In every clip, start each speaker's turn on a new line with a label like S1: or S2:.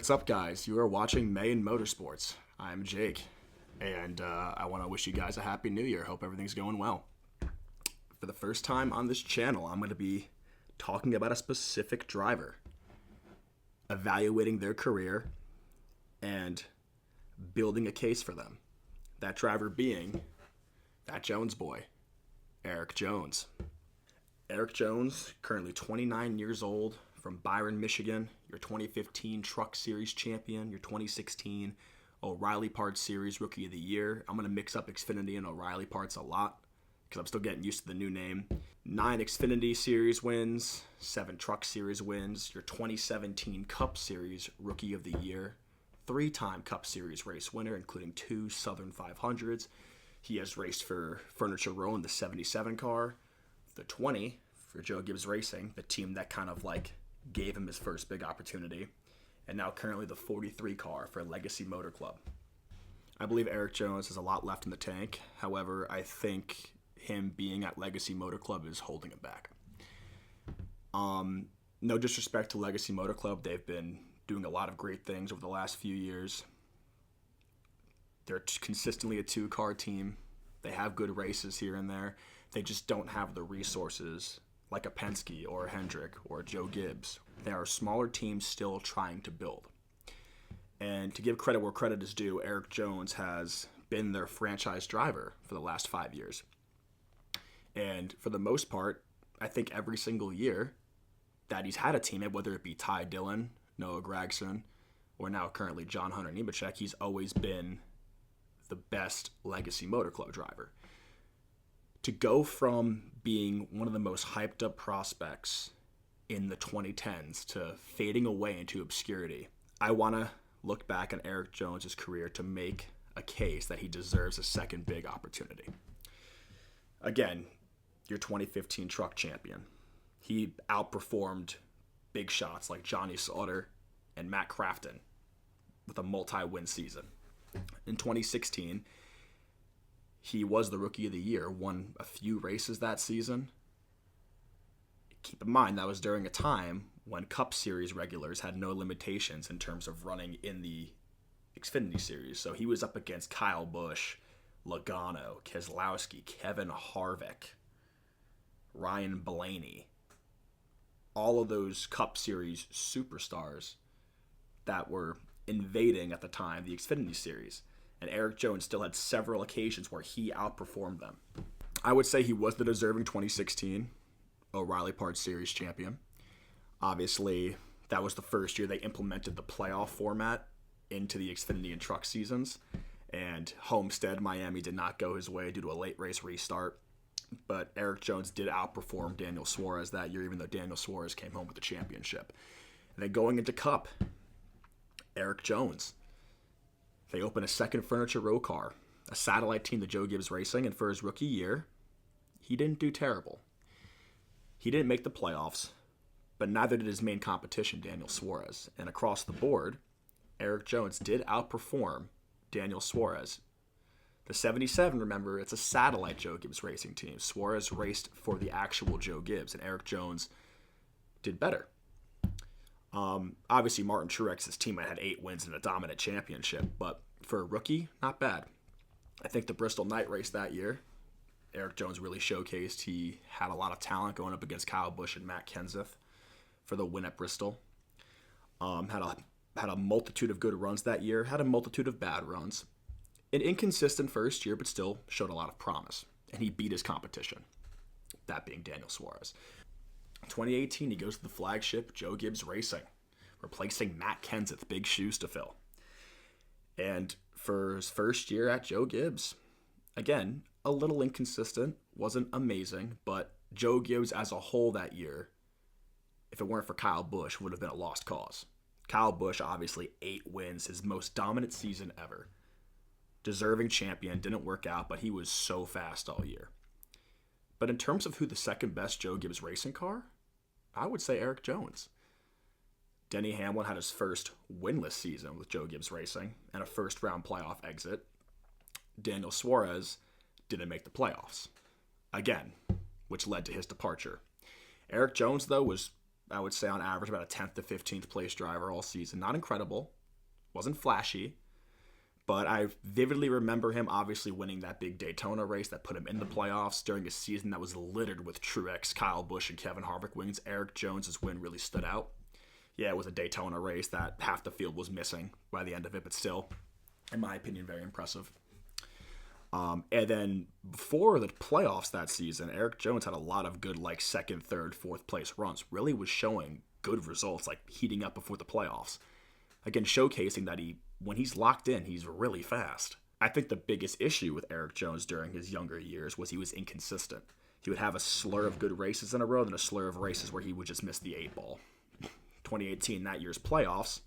S1: What's up, guys? You are watching May in Motorsports. I'm Jake, and I want to wish you guys a happy new year. Hope everything's going well. For the first time on this channel, I'm going to be talking about a specific driver, evaluating their career, and building a case for them. That driver being that Jones boy, Erik Jones. Erik Jones, currently 29 years old, from Byron, Michigan, your 2015 Truck Series champion, your 2016 O'Reilly Parts Series Rookie of the Year. I'm going to mix up Xfinity and O'Reilly Parts a lot because I'm still getting used to the new name. 9 Xfinity Series wins, 7 Truck Series wins, your 2017 Cup Series Rookie of the Year, 3-time Cup Series race winner, including 2 Southern 500s. He has raced for Furniture Row in the 77 car, the 20 for Joe Gibbs Racing, the team that kind of gave him his first big opportunity, and now currently the 43 car for Legacy Motor Club. I believe Erik Jones has a lot left in the tank. However, I think him being at Legacy Motor Club is holding him back. No disrespect to Legacy Motor Club. They've been doing a lot of great things over the last few years. They're consistently a 2-car team. They have good races here and there. They just don't have the resources like a Penske or a Hendrick or a Joe Gibbs. There are smaller teams still trying to build. And to give credit where credit is due, Erik Jones has been their franchise driver for the last 5 years. And for the most part, I think every single year that he's had a teammate, whether it be Ty Dillon, Noah Gragson, or now currently John Hunter Nemechek, he's always been the best Legacy Motor Club driver. To go from being one of the most hyped up prospects in the 2010s to fading away into obscurity, I want to look back on Erik Jones' career to make a case that he deserves a second big opportunity. Again, your 2015 truck champion. He outperformed big shots like Johnny Slaughter and Matt Crafton with a multi-win season. In 2016, he was the Rookie of the Year, won a few races that season. Keep in mind, that was during a time when Cup Series regulars had no limitations in terms of running in the Xfinity Series. So he was up against Kyle Busch, Logano, Keselowski, Kevin Harvick, Ryan Blaney. All of those Cup Series superstars that were invading at the time the Xfinity Series. And Erik Jones still had several occasions where he outperformed them. I would say he was the deserving 2016 O'Reilly Parts Series champion. Obviously, that was the first year they implemented the playoff format into the Xfinity and truck seasons. And Homestead, Miami did not go his way due to a late race restart. But Erik Jones did outperform Daniel Suarez that year, even though Daniel Suarez came home with the championship. And then going into Cup, Erik Jones. They opened a second Furniture Row car, a satellite team to Joe Gibbs Racing, and for his rookie year, he didn't do terrible. He didn't make the playoffs, but neither did his main competition, Daniel Suarez. And across the board, Erik Jones did outperform Daniel Suarez. The 77, remember, it's a satellite Joe Gibbs Racing team. Suarez raced for the actual Joe Gibbs, and Erik Jones did better. Obviously, Martin Truex's team had 8 wins and a dominant championship, but for a rookie, not bad. I think the Bristol Night race that year, Erik Jones really showcased he had a lot of talent going up against Kyle Busch and Matt Kenseth for the win at Bristol. Had a multitude of good runs that year, had a multitude of bad runs. An inconsistent first year, but still showed a lot of promise, and he beat his competition, that being Daniel Suarez. 2018, he goes to the flagship Joe Gibbs Racing, replacing Matt Kenseth, big shoes to fill. And for his first year at Joe Gibbs, again, a little inconsistent, wasn't amazing, but Joe Gibbs as a whole that year, if it weren't for Kyle Busch, would have been a lost cause. Kyle Busch, obviously 8 wins, his most dominant season ever. Deserving champion, didn't work out, but he was so fast all year. But in terms of who the second best Joe Gibbs Racing car, I would say Erik Jones. Denny Hamlin had his first winless season with Joe Gibbs Racing and a first-round playoff exit. Daniel Suarez didn't make the playoffs, again, which led to his departure. Erik Jones, though, was, I would say, on average, about a 10th to 15th place driver all season. Not incredible, Wasn't flashy, but I vividly remember him obviously winning that big Daytona race that put him in the playoffs during a season that was littered with Truex, Kyle Busch, and Kevin Harvick wins. Erik Jones' win really stood out. Yeah, it was a Daytona race that half the field was missing by the end of it, but still, in my opinion, very impressive. And then before the playoffs that season, Erik Jones had a lot of good, like, second, third, fourth place runs. Really was showing good results, like heating up before the playoffs. Again, showcasing that when he's locked in, he's really fast. I think the biggest issue with Erik Jones during his younger years was he was inconsistent. He would have a slur of good races in a row, then a slur of races where he would just miss the 8-ball. 2018, that year's playoffs,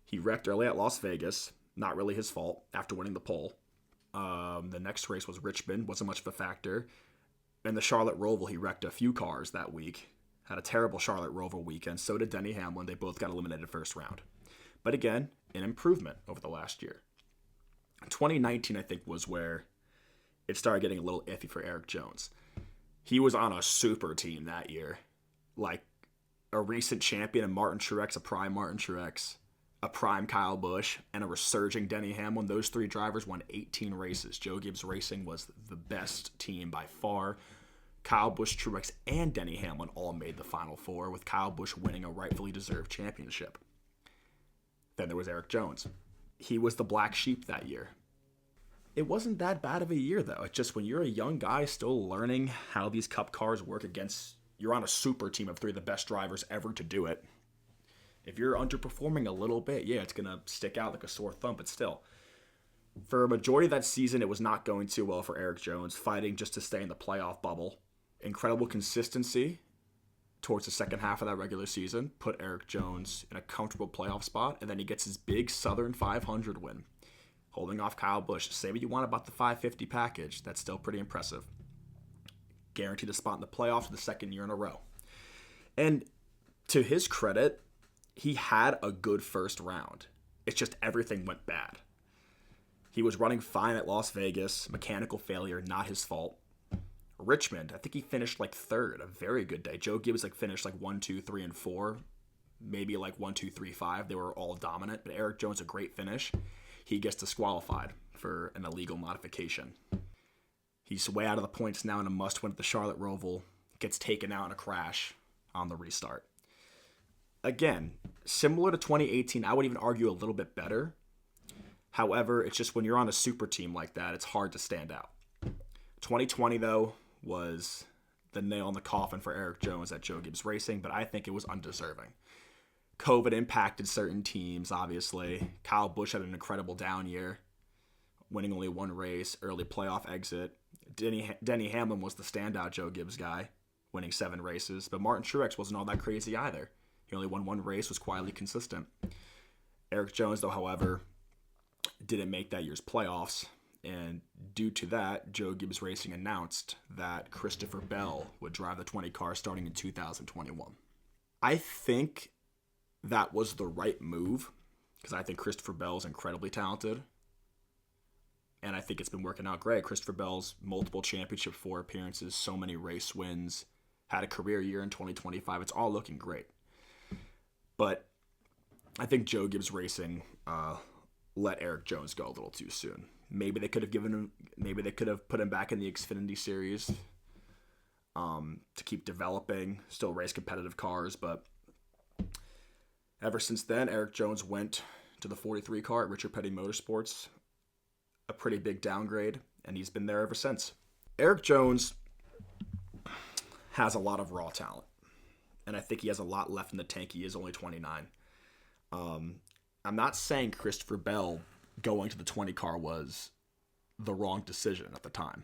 S1: he wrecked early at Las Vegas. Not really his fault after winning the pole. The next race was Richmond, wasn't much of a factor. And the Charlotte Roval, he wrecked a few cars that week. Had a terrible Charlotte Roval weekend. So did Denny Hamlin. They both got eliminated first round. But again, an improvement over the last year. 2019, I think, was where it started getting a little iffy for Erik Jones. He was on a super team that year. Like a recent champion of Martin Truex, a prime Martin Truex, a prime Kyle Busch, and a resurging Denny Hamlin. Those three drivers won 18 races. Joe Gibbs Racing was the best team by far. Kyle Busch, Truex, and Denny Hamlin all made the Final Four, with Kyle Busch winning a rightfully deserved championship. Then there was Erik Jones. He was the black sheep that year. It wasn't that bad of a year, though. It's just when you're a young guy still learning how these cup cars work against... You're on a super team of three of the best drivers ever to do it. If you're underperforming a little bit, yeah, it's going to stick out like a sore thumb, but still. For a majority of that season, it was not going too well for Erik Jones, fighting just to stay in the playoff bubble. Incredible consistency towards the second half of that regular season put Erik Jones in a comfortable playoff spot, and then he gets his big Southern 500 win, holding off Kyle Busch. Say what you want about the 550 package, that's still pretty impressive. Guaranteed a spot in the playoffs for the second year in a row. And to his credit, he had a good first round. It's just everything went bad. He was running fine at Las Vegas. Mechanical failure, not his fault. Richmond, I think he finished like third. A very good day. Joe Gibbs finished like 1, 2, 3, and 4. Maybe like 1, 2, 3, 5. They were all dominant. But Erik Jones, a great finish. He gets disqualified for an illegal modification. He's way out of the points now in a must-win at the Charlotte Roval. Gets taken out in a crash on the restart. Again, similar to 2018, I would even argue a little bit better. However, it's just when you're on a super team like that, it's hard to stand out. 2020, though, was the nail in the coffin for Erik Jones at Joe Gibbs Racing, but I think it was undeserving. COVID impacted certain teams, obviously. Kyle Busch had an incredible down year, winning only one race, early playoff exit. Denny Hamlin was the standout Joe Gibbs guy, winning 7 races, but Martin Truex wasn't all that crazy either. He only won one race, was quietly consistent. Erik Jones, though, however, didn't make that year's playoffs, and due to that, Joe Gibbs Racing announced that Christopher Bell would drive the 20 car starting in 2021. I think that was the right move, because I think Christopher Bell is incredibly talented, and I think it's been working out great. Christopher Bell's multiple championship 4 appearances, so many race wins, had a career year in 2025. It's all looking great. But I think Joe Gibbs Racing let Erik Jones go a little too soon. Maybe they could have put him back in the Xfinity Series to keep developing, still race competitive cars. But ever since then, Erik Jones went to the 43 car at Richard Petty Motorsports, a pretty big downgrade, and he's been there ever since. Erik Jones has a lot of raw talent, and I think he has a lot left in the tank. He is only 29. I'm not saying Christopher Bell going to the 20 car was the wrong decision at the time.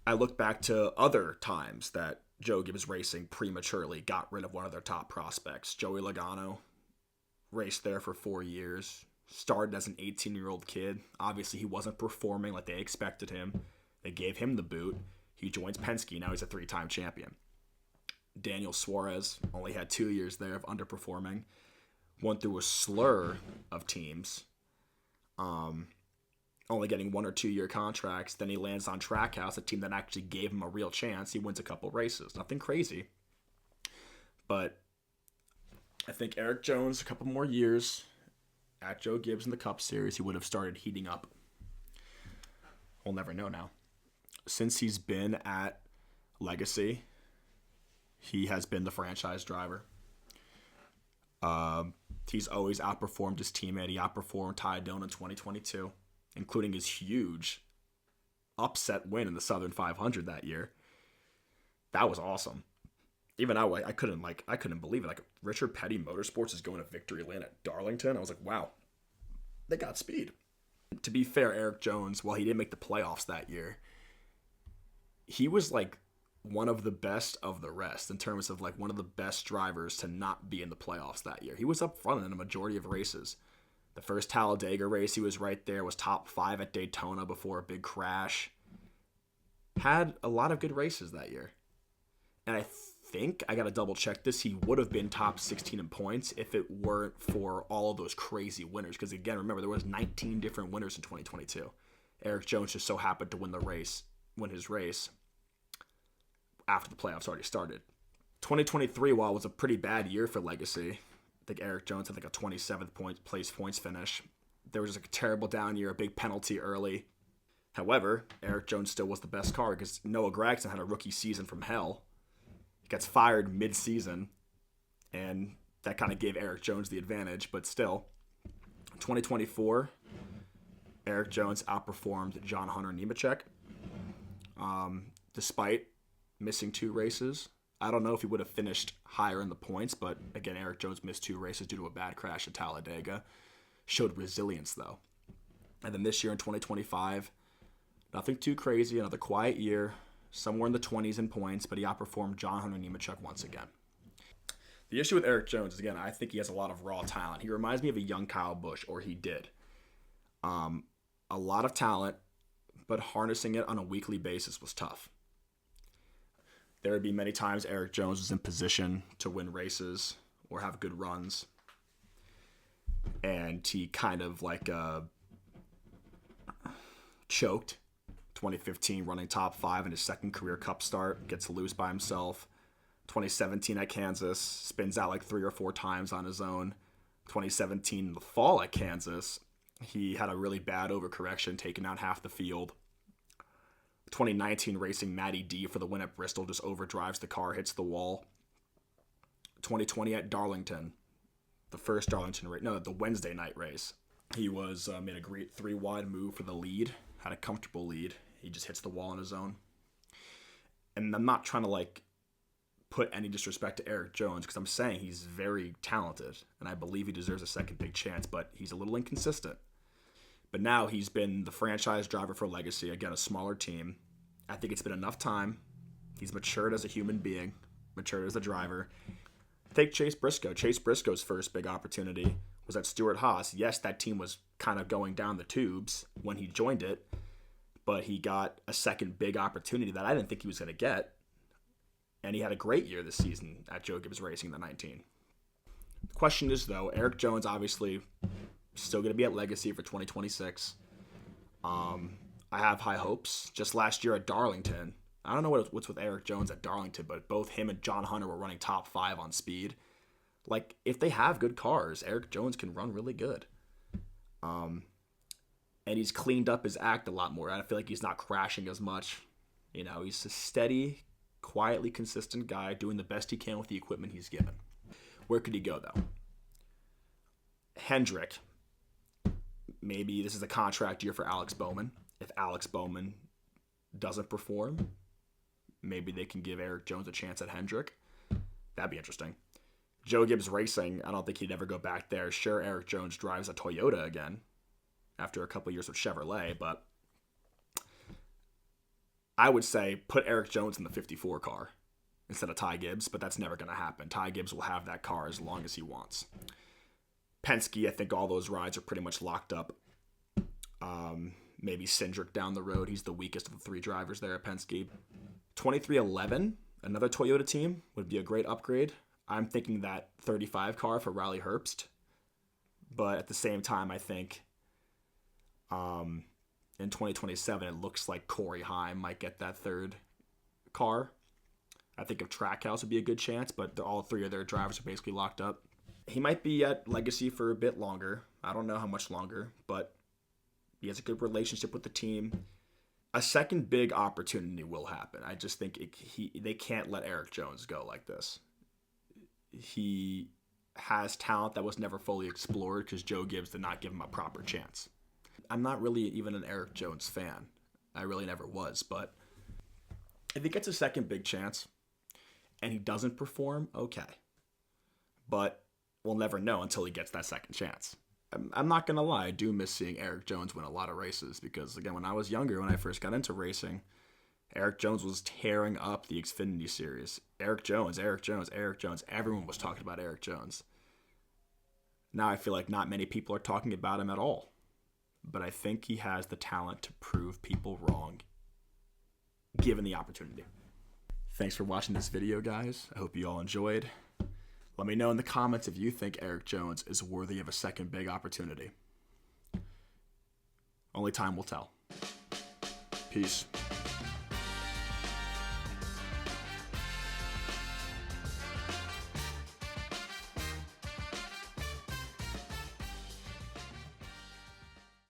S1: I look back to other times that Joe Gibbs Racing prematurely got rid of one of their top prospects. Joey Logano raced there for 4 years, started as an 18-year-old kid. Obviously, he wasn't performing like they expected him. They gave him the boot. He joins Penske. Now he's a 3-time champion. Daniel Suarez only had 2 years there of underperforming. Went through a slur of teams, only getting 1 or 2 year contracts. Then he lands on Trackhouse, a team that actually gave him a real chance. He wins a couple races. Nothing crazy. But I think Erik Jones, a couple more years at Joe Gibbs in the Cup Series, he would have started heating up. We'll never know now. Since he's been at Legacy, he has been the franchise driver. He's always outperformed his teammate. He outperformed Ty Dillon in 2022, including his huge upset win in the Southern 500 that year. That was awesome. Even I couldn't believe it. Like, Richard Petty Motorsports is going to Victory Lane at Darlington. I was like, wow, they got speed. To be fair, Erik Jones, while he didn't make the playoffs that year, he was like one of the best of the rest in terms of like one of the best drivers to not be in the playoffs that year. He was up front in a majority of races. The first Talladega race, he was right there, was top 5 at Daytona before a big crash. Had a lot of good races that year. And I think, I got to double check this, he would have been top 16 in points if it weren't for all of those crazy winners. Because again, remember, there was 19 different winners in 2022. Erik Jones just so happened to win his race after the playoffs already started. 2023, while it was a pretty bad year for Legacy, I think Erik Jones had like a 27th place points finish. There was just a terrible down year, a big penalty early. However, Erik Jones still was the best car because Noah Gragson had a rookie season from hell. He gets fired mid-season, and that kind of gave Erik Jones the advantage. But still, 2024, Erik Jones outperformed John Hunter Nemechek, despite missing 2 races. I don't know if he would have finished higher in the points, but again, Erik Jones missed 2 races due to a bad crash at Talladega. Showed resilience, though. And then this year in 2025, nothing too crazy, another quiet year, somewhere in the 20s in points, but he outperformed John Hunter Nemechek once again. The issue with Erik Jones is, again, I think he has a lot of raw talent. He reminds me of a young Kyle Busch, or he did. A lot of talent, but harnessing it on a weekly basis was tough. There would be many times Erik Jones was in position to win races or have good runs, and he kind of like choked. 2015 running top 5 in his second career Cup start, gets loose by himself. 2017 at Kansas, spins out like 3 or 4 times on his own. 2017 in the fall at Kansas, he had a really bad overcorrection, taking out half the field. 2019 racing Matty D for the win at Bristol, just overdrives the car, hits the wall. 2020 at Darlington, the Wednesday night race. He was made a great 3-wide move for the lead, had a comfortable lead. He just hits the wall on his own. And I'm not trying to like put any disrespect to Erik Jones, because I'm saying he's very talented and I believe he deserves a second big chance, but he's a little inconsistent. But now he's been the franchise driver for Legacy, again, a smaller team. I think it's been enough time. He's matured as a human being, matured as a driver. Take Chase Briscoe. Chase Briscoe's first big opportunity was at Stewart-Haas. Yes, that team was kind of going down the tubes when he joined it, but he got a second big opportunity that I didn't think he was going to get. And he had a great year this season at Joe Gibbs Racing in the 19. The question is, though, Erik Jones obviously still going to be at Legacy for 2026. I have high hopes. Just last year at Darlington, I don't know what's with Erik Jones at Darlington, but both him and John Hunter were running top 5 on speed. Like, if they have good cars, Erik Jones can run really good. And he's cleaned up his act a lot more. I feel like he's not crashing as much. You know, he's a steady, quietly consistent guy doing the best he can with the equipment he's given. Where could he go, though? Hendrick. Maybe this is a contract year for Alex Bowman. If Alex Bowman doesn't perform, maybe they can give Erik Jones a chance at Hendrick. That'd be interesting. Joe Gibbs Racing, I don't think he'd ever go back there. Sure, Erik Jones drives a Toyota again after a couple years with Chevrolet, but I would say put Erik Jones in the 54 car instead of Ty Gibbs, but that's never going to happen. Ty Gibbs will have that car as long as he wants. Penske, I think all those rides are pretty much locked up. Maybe Cindric down the road. He's the weakest of the 3 drivers there at Penske. 2311, another Toyota team, would be a great upgrade. I'm thinking that 35 car for Riley Herbst. But at the same time, I think in 2027, it looks like Corey Heim might get that 3rd car. I think if Trackhouse would be a good chance, but all 3 of their drivers are basically locked up. He might be at Legacy for a bit longer. I don't know how much longer, but he has a good relationship with the team. A second big opportunity will happen. I just think they can't let Erik Jones go like this. He has talent that was never fully explored because Joe Gibbs did not give him a proper chance. I'm not really even an Erik Jones fan. I really never was, but if he gets a second big chance and he doesn't perform, okay. But we'll never know until he gets that second chance. I'm not going to lie, I do miss seeing Erik Jones win a lot of races because, again, when I was younger, when I first got into racing, Erik Jones was tearing up the Xfinity Series. Erik Jones, Erik Jones, Erik Jones. Everyone was talking about Erik Jones. Now I feel like not many people are talking about him at all. But I think he has the talent to prove people wrong, given the opportunity. Thanks for watching this video, guys. I hope you all enjoyed. Let me know in the comments if you think Erik Jones is worthy of a second big opportunity. Only time will tell. Peace.